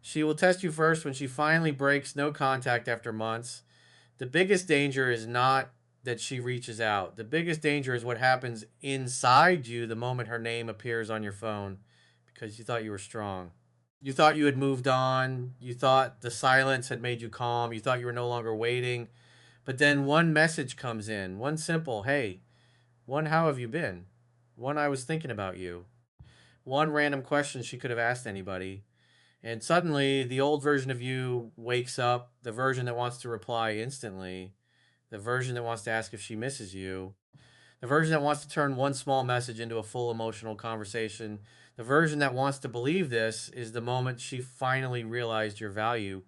She will test you first when she finally breaks no contact after months. The biggest danger is not that she reaches out. The biggest danger is what happens inside you the moment her name appears on your phone because you thought you were strong. You thought you had moved on. You thought the silence had made you calm. You thought you were no longer waiting. But then one message comes in, one simple, hey, one, how have you been? One, I was thinking about you. One random question she could have asked anybody. And suddenly, the old version of you wakes up, the version that wants to reply instantly, the version that wants to ask if she misses you, the version that wants to turn one small message into a full emotional conversation, the version that wants to believe this is the moment she finally realized your value.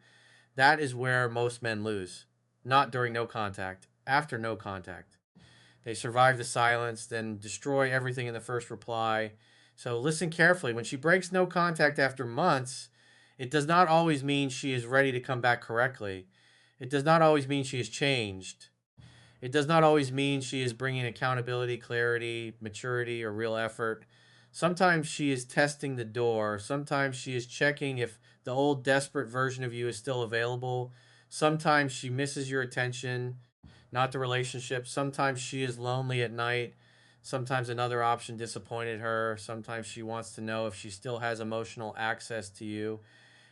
That is where most men lose. Not during no contact, after no contact. They survive the silence, then destroy everything in the first reply. So listen carefully. When she breaks no contact after months, it does not always mean she is ready to come back correctly. It does not always mean she has changed. It does not always mean she is bringing accountability, clarity, maturity, or real effort. Sometimes she is testing the door. Sometimes she is checking if the old desperate version of you is still available. Sometimes she misses your attention, not the relationship. Sometimes she is lonely at night. Sometimes another option disappointed her. Sometimes she wants to know if she still has emotional access to you.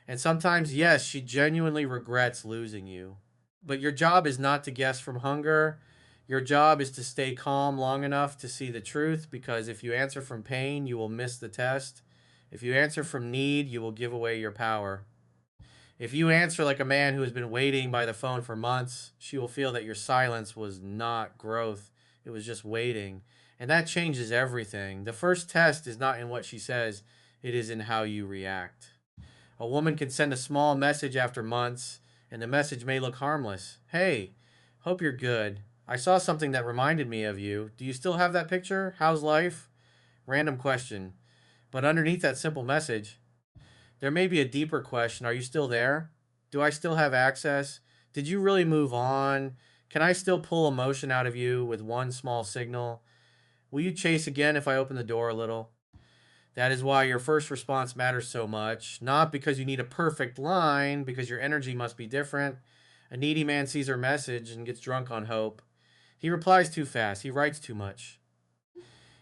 And sometimes, yes, she genuinely regrets losing you. But your job is not to guess from hunger. Your job is to stay calm long enough to see the truth, because if you answer from pain, you will miss the test. If you answer from need, you will give away your power. If you answer like a man who has been waiting by the phone for months, she will feel that your silence was not growth, it was just waiting. And that changes everything. The first test is not in what she says, it is in how you react. A woman can send a small message after months, and the message may look harmless. Hey, hope you're good. I saw something that reminded me of you. Do you still have that picture? How's life? Random question. But underneath that simple message, there may be a deeper question. Are you still there? Do I still have access? Did you really move on? Can I still pull emotion out of you with one small signal? Will you chase again if I open the door a little? That is why your first response matters so much. Not because you need a perfect line, because your energy must be different. A needy man sees her message and gets drunk on hope. He replies too fast. He writes too much.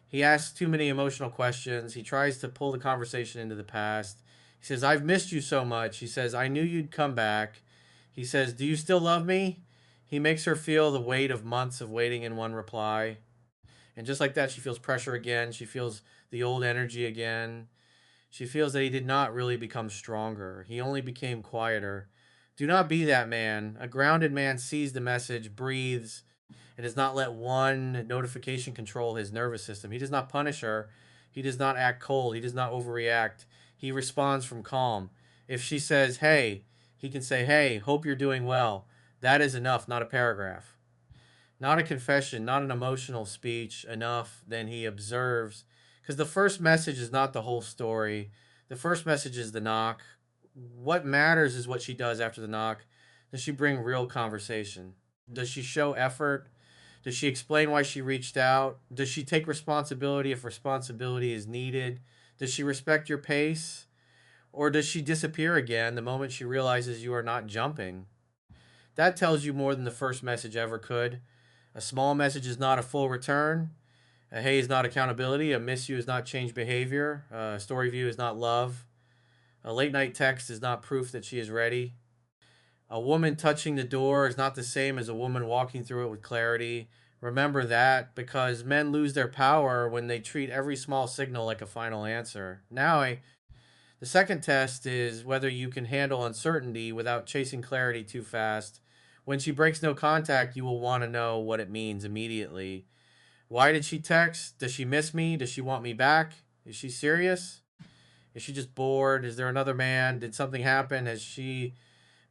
He asks too many emotional questions. He tries to pull the conversation into the past. He says, I've missed you so much. He says, I knew you'd come back. He says, do you still love me? He makes her feel the weight of months of waiting in one reply. And just like that, she feels pressure again. She feels the old energy again. She feels that he did not really become stronger. He only became quieter. Do not be that man. A grounded man sees the message, breathes, and does not let one notification control his nervous system. He does not punish her. He does not act cold. He does not overreact. He responds from calm. If she says, hey, he can say, hey, hope you're doing well. That is enough, not a paragraph. Not a confession, not an emotional speech. Enough. Then he observes. Because the first message is not the whole story. The first message is the knock. What matters is what she does after the knock. Does she bring real conversation? Does she show effort? Does she explain why she reached out? Does she take responsibility if responsibility is needed? Does she respect your pace? Or does she disappear again the moment she realizes you are not jumping? That tells you more than the first message ever could. A small message is not a full return. A hey is not accountability. A miss you is not change behavior. A story view is not love. A late night text is not proof that she is ready. A woman touching the door is not the same as a woman walking through it with clarity. Remember that, because men lose their power when they treat every small signal like a final answer. The second test is whether you can handle uncertainty without chasing clarity too fast. When she breaks no contact, you will want to know what it means immediately. Why did she text? Does she miss me? Does she want me back? Is she serious? Is she just bored? Is there another man? Did something happen? Has she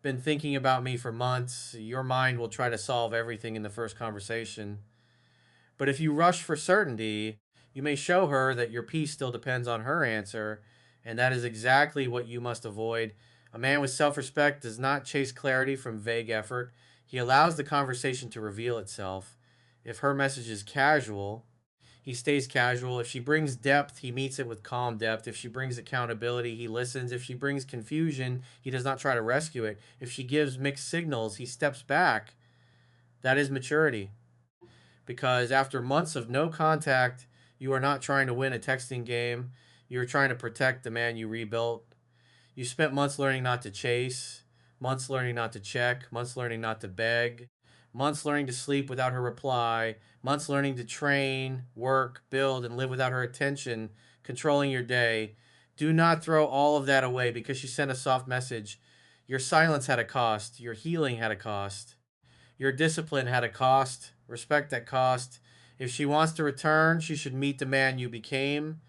been thinking about me for months? Your mind will try to solve everything in the first conversation. But if you rush for certainty, you may show her that your peace still depends on her answer, and that is exactly what you must avoid. A man with self respect does not chase clarity from vague effort, he allows the conversation to reveal itself. If her message is casual, he stays casual. If she brings depth, he meets it with calm depth. If she brings accountability, he listens. If she brings confusion, he does not try to rescue it. If she gives mixed signals, he steps back. That is maturity. Because after months of no contact, you are not trying to win a texting game. You are trying to protect the man you rebuilt. You spent months learning not to chase, months learning not to check, months learning not to beg, months learning to sleep without her reply, months learning to train, work, build, and live without her attention, controlling your day. Do not throw all of that away because she sent a soft message. Your silence had a cost. Your healing had a cost. Your discipline had a cost. Respect that cost. If she wants to return, she should meet the man you became,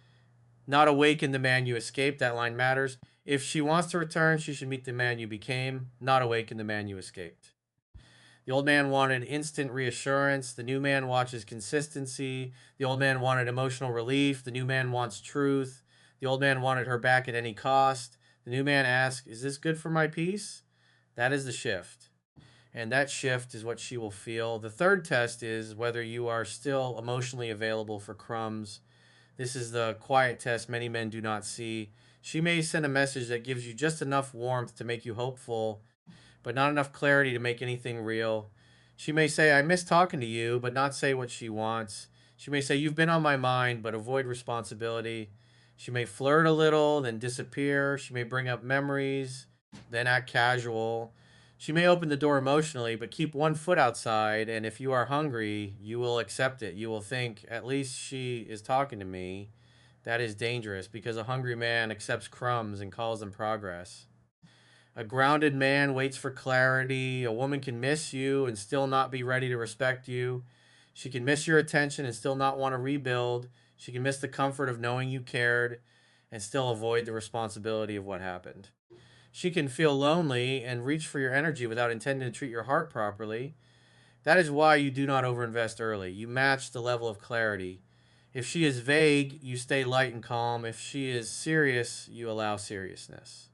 not awaken the man you escaped. That line matters. If she wants to return, she should meet the man you became, not awaken the man you escaped. The old man wanted instant reassurance. The new man watches consistency. The old man wanted emotional relief. The new man wants truth. The old man wanted her back at any cost. The new man asks, is this good for my peace? That is the shift. And that shift is what she will feel. The third test is whether you are still emotionally available for crumbs. This is the quiet test many men do not see. She may send a message that gives you just enough warmth to make you hopeful, but not enough clarity to make anything real. She may say, I miss talking to you, but not say what she wants. She may say, you've been on my mind, but avoid responsibility. She may flirt a little, then disappear. She may bring up memories, then act casual. She may open the door emotionally, but keep one foot outside. And if you are hungry, you will accept it. You will think, at least she is talking to me. That is dangerous because a hungry man accepts crumbs and calls them progress. A grounded man waits for clarity. A woman can miss you and still not be ready to respect you. She can miss your attention and still not want to rebuild. She can miss the comfort of knowing you cared and still avoid the responsibility of what happened. She can feel lonely and reach for your energy without intending to treat your heart properly. That is why you do not overinvest early. You match the level of clarity. If she is vague, you stay light and calm. If she is serious, you allow seriousness.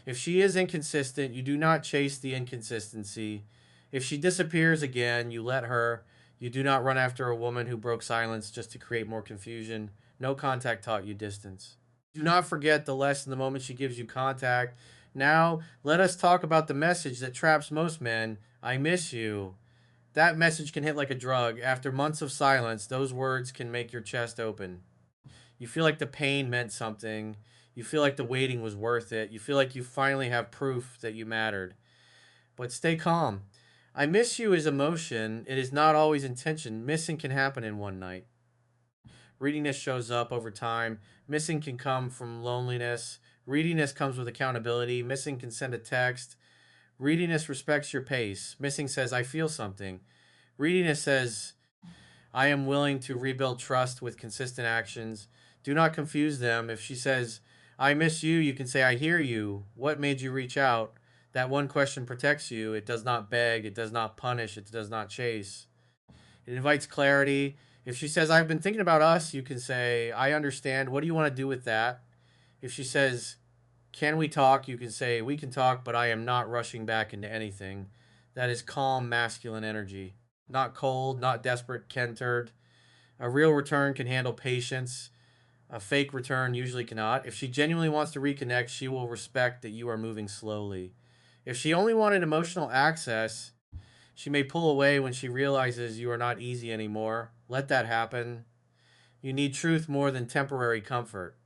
If she is inconsistent, you do not chase the inconsistency. If she disappears again, you let her. You do not run after a woman who broke silence just to create more confusion. No contact taught you distance. Do not forget the lesson the moment she gives you contact. Now, let us talk about the message that traps most men. I miss you. That message can hit like a drug. After months of silence, those words can make your chest open. You feel like the pain meant something. You feel like the waiting was worth it. You feel like you finally have proof that you mattered. But stay calm. I miss you is emotion. It is not always intention. Missing can happen in one night. Readiness shows up over time. Missing can come from loneliness. Readiness comes with accountability. Missing can send a text. Readiness respects your pace. Missing says, I feel something. Readiness says, I am willing to rebuild trust with consistent actions. Do not confuse them. If she says, I miss you, you can say, I hear you. What made you reach out? That one question protects you. It does not beg. It does not punish. It does not chase. It invites clarity. If she says, I've been thinking about us, you can say, I understand. What do you want to do with that? If she says, can we talk? You can say, we can talk, but I am not rushing back into anything. That is calm, masculine energy. Not cold, not desperate, kentered. A real return can handle patience. A fake return usually cannot. If she genuinely wants to reconnect, she will respect that you are moving slowly. If she only wanted emotional access, she may pull away when she realizes you are not easy anymore. Let that happen. You need truth more than temporary comfort,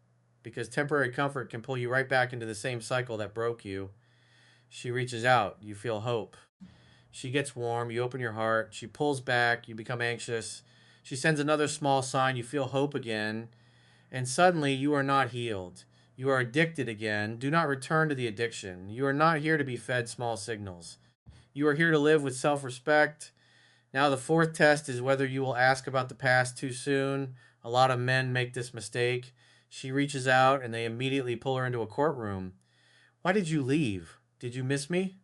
because temporary comfort can pull you right back into the same cycle that broke you. She reaches out, you feel hope. She gets warm, you open your heart. She pulls back, you become anxious. She sends another small sign, you feel hope again. And suddenly you are not healed. You are addicted again. Do not return to the addiction. You are not here to be fed small signals. You are here to live with self respect. Now, the fourth test is whether you will ask about the past too soon. A lot of men make this mistake. She reaches out and they immediately pull her into a courtroom. Why did you leave? Did you miss me?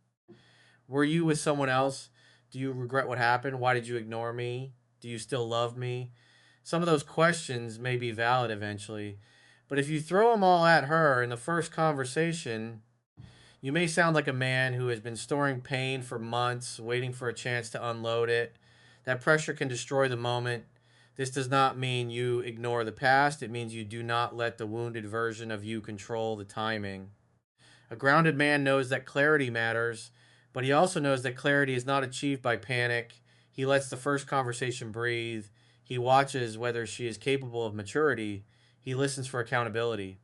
Were you with someone else? Do you regret what happened? Why did you ignore me? Do you still love me? Some of those questions may be valid eventually, but if you throw them all at her in the first conversation, you may sound like a man who has been storing pain for months, waiting for a chance to unload it. That pressure can destroy the moment. This does not mean you ignore the past. It means you do not let the wounded version of you control the timing. A grounded man knows that clarity matters, but he also knows that clarity is not achieved by panic. He lets the first conversation breathe. He watches whether she is capable of maturity. He listens for accountability.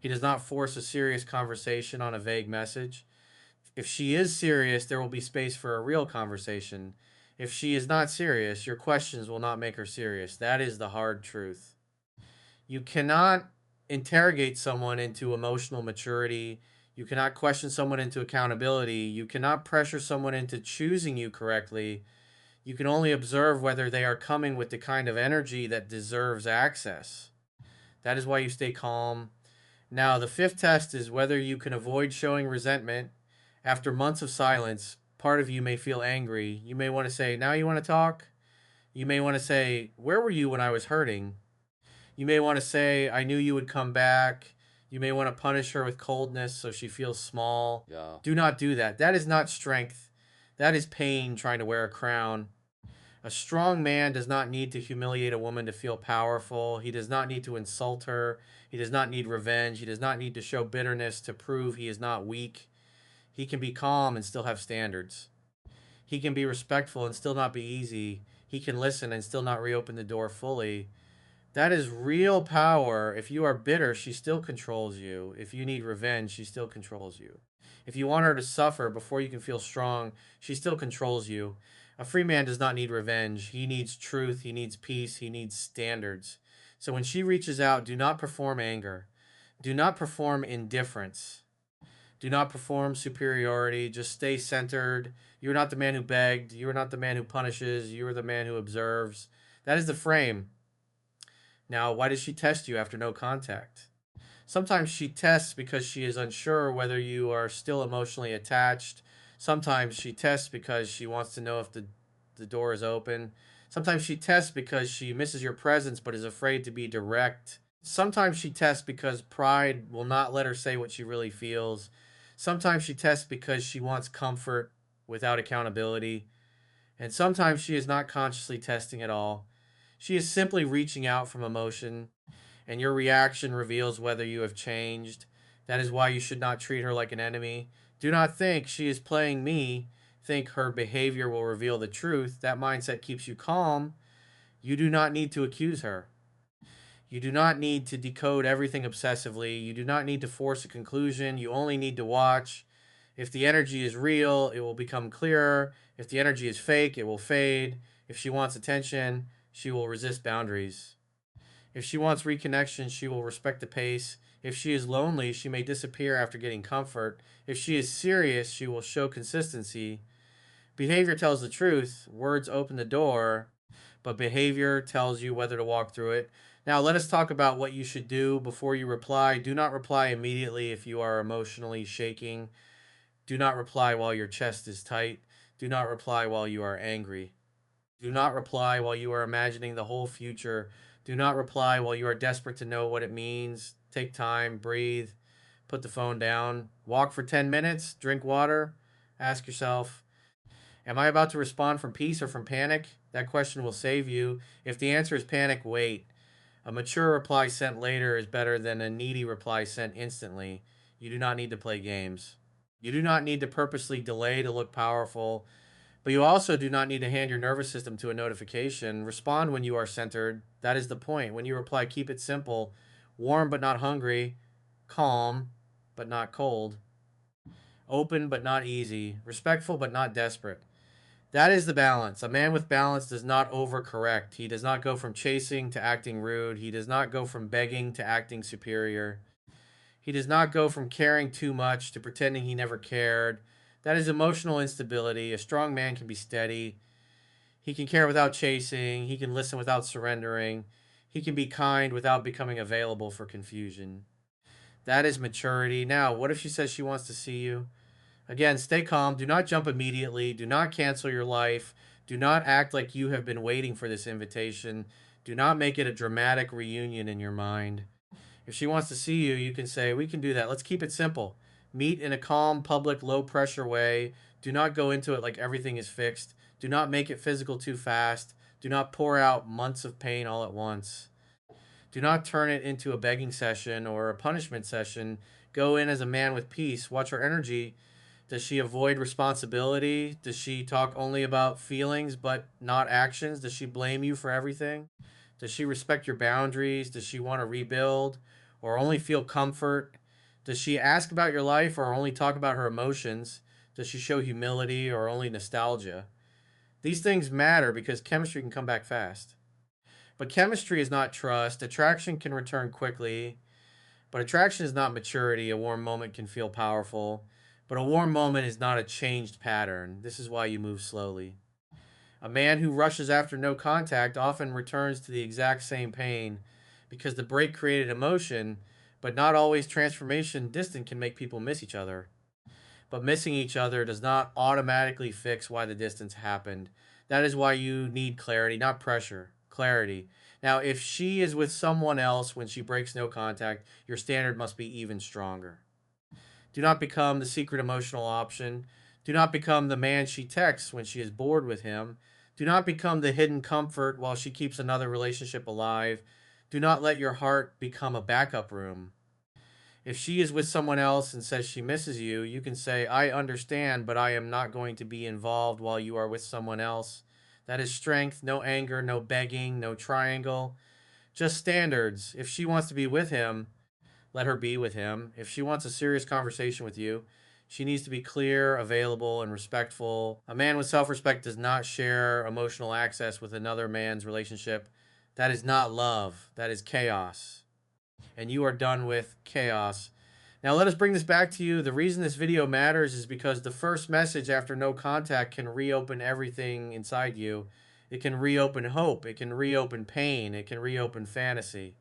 He does not force a serious conversation on a vague message. If she is serious, there will be space for a real conversation. If she is not serious, your questions will not make her serious. That is the hard truth. You cannot interrogate someone into emotional maturity. You cannot question someone into accountability. You cannot pressure someone into choosing you correctly. You can only observe whether they are coming with the kind of energy that deserves access. That is why you stay calm. Now, the fifth test is whether you can avoid showing resentment. After months of silence, part of you may feel angry. You may want to say, "Now you want to talk?" You may want to say, "Where were you when I was hurting?" You may want to say, "I knew you would come back." You may want to punish her with coldness so she feels small. Yeah. Do not do that. That is not strength. That is pain trying to wear a crown. A strong man does not need to humiliate a woman to feel powerful. He does not need to insult her. He does not need revenge. He does not need to show bitterness to prove he is not weak. He can be calm and still have standards. He can be respectful and still not be easy. He can listen and still not reopen the door fully. That is real power. If you are bitter, she still controls you. If you need revenge, she still controls you. If you want her to suffer before you can feel strong, she still controls you. A free man does not need revenge. He needs truth. He needs peace. He needs standards. So when she reaches out, do not perform anger. Do not perform indifference. Do not perform superiority. Just stay centered. You're not the man who begged. You are not the man who punishes. You are the man who observes. That is the frame. Now, why does she test you after no contact? Sometimes she tests because she is unsure whether you are still emotionally attached. Sometimes she tests because she wants to know if the door is open. Sometimes she tests because she misses your presence but is afraid to be direct. Sometimes she tests because pride will not let her say what she really feels. Sometimes she tests because she wants comfort without accountability. And sometimes she is not consciously testing at all. She is simply reaching out from emotion, and your reaction reveals whether you have changed. That is why you should not treat her like an enemy. Do not think she is playing me. Think her behavior will reveal the truth. That mindset keeps you calm. You do not need to accuse her. You do not need to decode everything obsessively. You do not need to force a conclusion. You only need to watch. If the energy is real, it will become clearer. If the energy is fake, it will fade. If she wants attention, she will resist boundaries. If she wants reconnection, she will respect the pace. If she is lonely, she may disappear after getting comfort. If she is serious, she will show consistency. Behavior tells the truth. Words open the door, but behavior tells you whether to walk through it. Now, let us talk about what you should do before you reply. Do not reply immediately if you are emotionally shaking. Do not reply while your chest is tight. Do not reply while you are angry. Do not reply while you are imagining the whole future. Do not reply while you are desperate to know what it means. Take time, breathe, put the phone down, walk for 10 minutes, drink water. Ask yourself, am I about to respond from peace or from panic? That question will save you. If the answer is panic, wait. A mature reply sent later is better than a needy reply sent instantly. You do not need to play games. You do not need to purposely delay to look powerful. But you also do not need to hand your nervous system to a notification. Respond when you are centered. That is the point. When you reply, keep it simple. Warm but not hungry. Calm but not cold. Open but not easy. Respectful but not desperate. That is the balance. A man with balance does not overcorrect. He does not go from chasing to acting rude. He does not go from begging to acting superior. He does not go from caring too much to pretending he never cared. That is emotional instability. A strong man can be steady. He can care without chasing. He can listen without surrendering. He can be kind without becoming available for confusion. That is maturity. Now, what if she says she wants to see you? Again, stay calm. Do not jump immediately. Do not cancel your life. Do not act like you have been waiting for this invitation. Do not make it a dramatic reunion in your mind. If she wants to see you, you can say, "We can do that. Let's keep it simple. Meet in a calm, public, low pressure way. Do not go into it like everything is fixed. Do not make it physical too fast. Do not pour out months of pain all at once. Do not turn it into a begging session or a punishment session. Go in as a man with peace. Watch her energy. Does she avoid responsibility? Does she talk only about feelings but not actions? Does she blame you for everything? Does she respect your boundaries? Does she want to rebuild or only feel comfort? Does she ask about your life or only talk about her emotions? Does she show humility or only nostalgia? These things matter because chemistry can come back fast. But chemistry is not trust. Attraction can return quickly, but attraction is not maturity. A warm moment can feel powerful, but a warm moment is not a changed pattern. This is why you move slowly. A man who rushes after no contact often returns to the exact same pain because the break created emotion, but not always transformation. Distant can make people miss each other. But missing each other does not automatically fix why the distance happened. That is why you need clarity, not pressure. Clarity. Now, if she is with someone else when she breaks no contact, your standard must be even stronger. Do not become the secret emotional option. Do not become the man she texts when she is bored with him. Do not become the hidden comfort while she keeps another relationship alive. Do not let your heart become a backup room. If she is with someone else and says she misses you, you can say, I understand, but I am not going to be involved while you are with someone else. That is strength, no anger, no begging, no triangle, just standards. If she wants to be with him, let her be with him. If she wants a serious conversation with you, she needs to be clear, available, and respectful. A man with self respect does not share emotional access with another man's relationship. That is not love, that is chaos. And you are done with chaos. Now let us bring this back to you. The reason this video matters is because the first message after no contact can reopen everything inside you. It can reopen hope. It can reopen pain. It can reopen fantasy.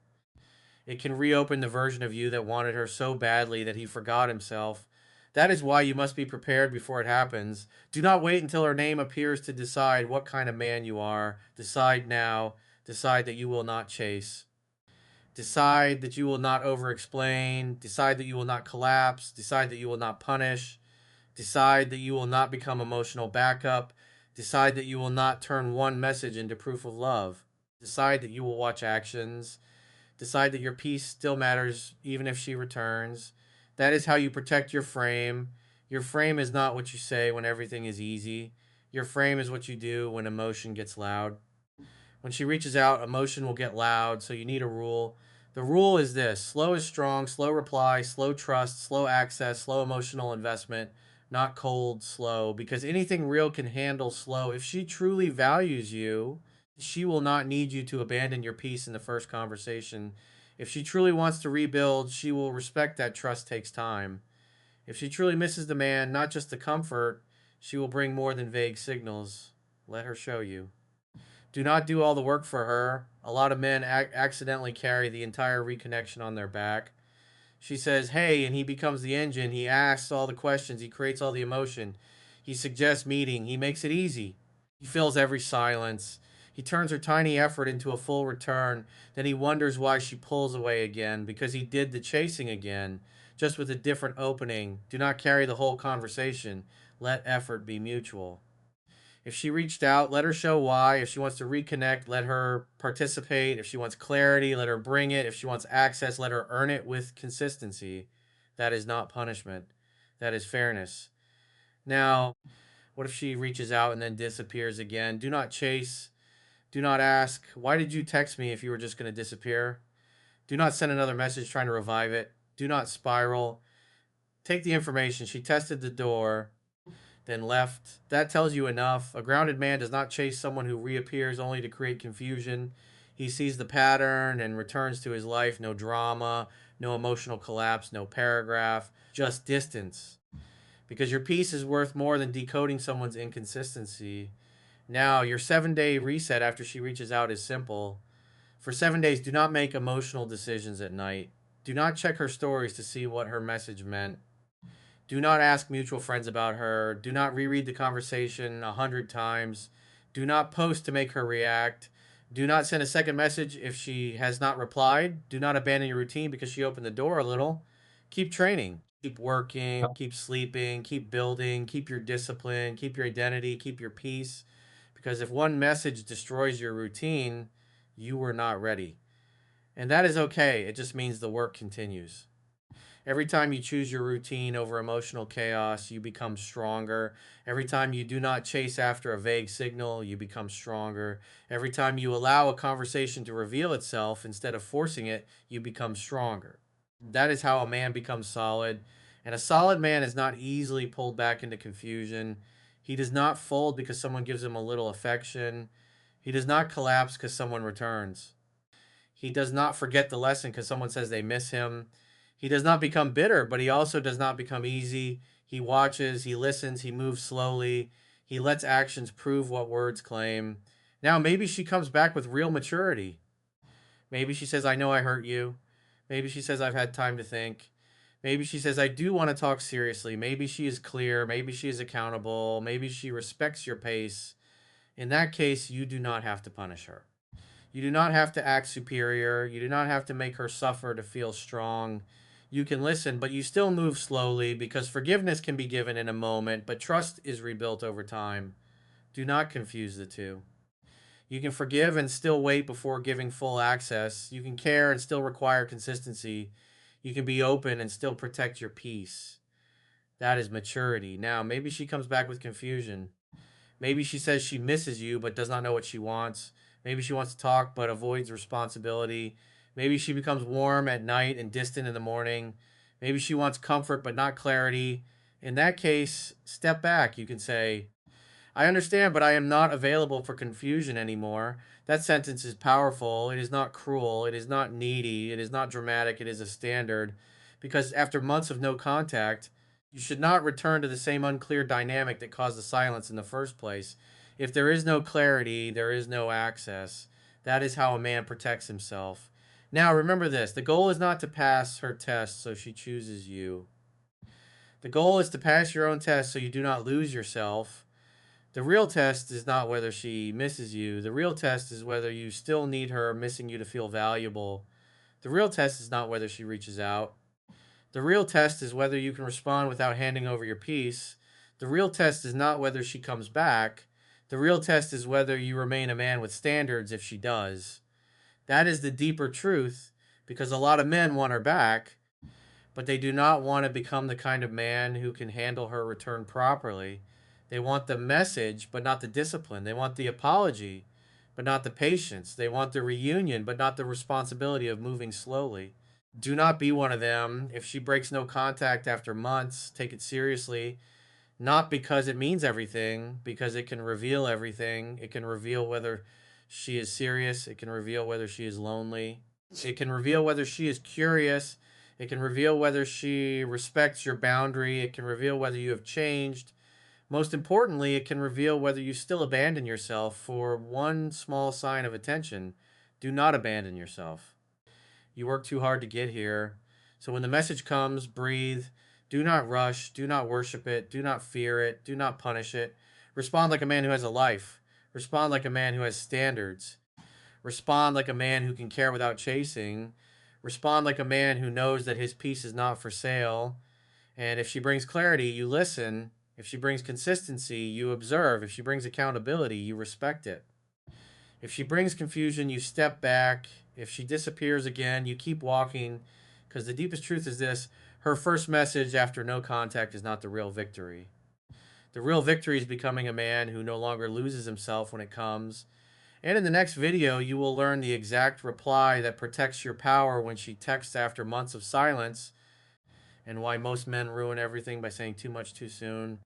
It can reopen the version of you that wanted her so badly that he forgot himself. That is why you must be prepared before it happens. Do not wait until her name appears to decide what kind of man you are. Decide now. Decide that you will not chase. Decide that you will not over explain. Decide that you will not collapse. Decide that you will not punish. Decide that you will not become emotional backup. Decide that you will not turn one message into proof of love. Decide that you will watch actions. Decide that your peace still matters even if she returns. That is how you protect your frame. Your frame is not what you say when everything is easy. Your frame is what you do when emotion gets loud. When she reaches out, emotion will get loud, so you need a rule. The rule is this: slow is strong, slow reply, slow trust, slow access, slow emotional investment, not cold, slow, because anything real can handle slow. If she truly values you, she will not need you to abandon your peace in the first conversation. If she truly wants to rebuild, she will respect that trust takes time. If she truly misses the man, not just the comfort, she will bring more than vague signals. Let her show you. Do not do all the work for her. A lot of men accidentally carry the entire reconnection on their back. She says, hey, and he becomes the engine. He asks all the questions. He creates all the emotion. He suggests meeting. He makes it easy. He fills every silence. He turns her tiny effort into a full return. Then he wonders why she pulls away again, because he did the chasing again, just with a different opening. Do not carry the whole conversation. Let effort be mutual. If she reached out, let her show why. If she wants to reconnect, let her participate. If she wants clarity, let her bring it. If she wants access, let her earn it with consistency. That is not punishment. That is fairness. Now, what if she reaches out and then disappears again? Do not chase. Do not ask, why did you text me if you were just going to disappear? Do not send another message trying to revive it. Do not spiral. Take the information. She tested the door, then left. That tells you enough. A grounded man does not chase someone who reappears only to create confusion. He sees the pattern and returns to his life. No drama, no emotional collapse, no paragraph, just distance. Because your peace is worth more than decoding someone's inconsistency. Now, your 7-day reset after she reaches out is simple. For 7 days, do not make emotional decisions at night. Do not check her stories to see what her message meant. Do not ask mutual friends about her. Do not reread the conversation 100 times. Do not post to make her react. Do not send a second message if she has not replied. Do not abandon your routine because she opened the door a little. Keep training. Keep working. Keep sleeping. Keep building. Keep your discipline. Keep your identity. Keep your peace. Because if one message destroys your routine, you were not ready. And that is okay. It just means the work continues. Every time you choose your routine over emotional chaos, you become stronger. Every time you do not chase after a vague signal, you become stronger. Every time you allow a conversation to reveal itself instead of forcing it, you become stronger. That is how a man becomes solid. And a solid man is not easily pulled back into confusion. He does not fold because someone gives him a little affection. He does not collapse because someone returns. He does not forget the lesson because someone says they miss him. He does not become bitter, but he also does not become easy. He watches, he listens, he moves slowly. He lets actions prove what words claim. Now, maybe she comes back with real maturity. Maybe she says, I know I hurt you. Maybe she says, I've had time to think. Maybe she says, I do want to talk seriously. Maybe she is clear. Maybe she is accountable. Maybe she respects your pace. In that case, you do not have to punish her. You do not have to act superior. You do not have to make her suffer to feel strong. You can listen, but you still move slowly because forgiveness can be given in a moment, but trust is rebuilt over time. Do not confuse the two. You can forgive and still wait before giving full access. You can care and still require consistency. You can be open and still protect your peace. That is maturity. Now, maybe she comes back with confusion. Maybe she says she misses you but does not know what she wants. Maybe she wants to talk but avoids responsibility. Maybe she becomes warm at night and distant in the morning. Maybe she wants comfort but not clarity. In that case, step back. You can say, I understand, but I am not available for confusion anymore. That sentence is powerful. It is not cruel. It is not needy. It is not dramatic. It is a standard. Because after months of no contact, you should not return to the same unclear dynamic that caused the silence in the first place. If there is no clarity, there is no access. That is how a man protects himself. Now, remember this, the goal is not to pass her test so she chooses you. The goal is to pass your own test so you do not lose yourself. The real test is not whether she misses you. The real test is whether you still need her missing you to feel valuable. The real test is not whether she reaches out. The real test is whether you can respond without handing over your peace. The real test is not whether she comes back. The real test is whether you remain a man with standards if she does. That is the deeper truth because a lot of men want her back, but they do not want to become the kind of man who can handle her return properly. They want the message, but not the discipline. They want the apology, but not the patience. They want the reunion, but not the responsibility of moving slowly. Do not be one of them. If she breaks no contact after months, take it seriously. Not because it means everything, because it can reveal everything. It can reveal whether she is serious. It can reveal whether she is lonely. It can reveal whether she is curious. It can reveal whether she respects your boundary. It can reveal whether you have changed. Most importantly, it can reveal whether you still abandon yourself for one small sign of attention. Do not abandon yourself. You work too hard to get here. So when the message comes, breathe. Do not rush. Do not worship it. Do not fear it. Do not punish it. Respond like a man who has a life. Respond like a man who has standards. Respond like a man who can care without chasing. Respond like a man who knows that his peace is not for sale. And if she brings clarity, you listen. If she brings consistency, you observe. If she brings accountability, you respect it. If she brings confusion, you step back. If she disappears again, you keep walking. Because the deepest truth is this, her first message after no contact is not the real victory. The real victory is becoming a man who no longer loses himself when it comes. And in the next video, you will learn the exact reply that protects your power when she texts after months of silence, and why most men ruin everything by saying too much too soon.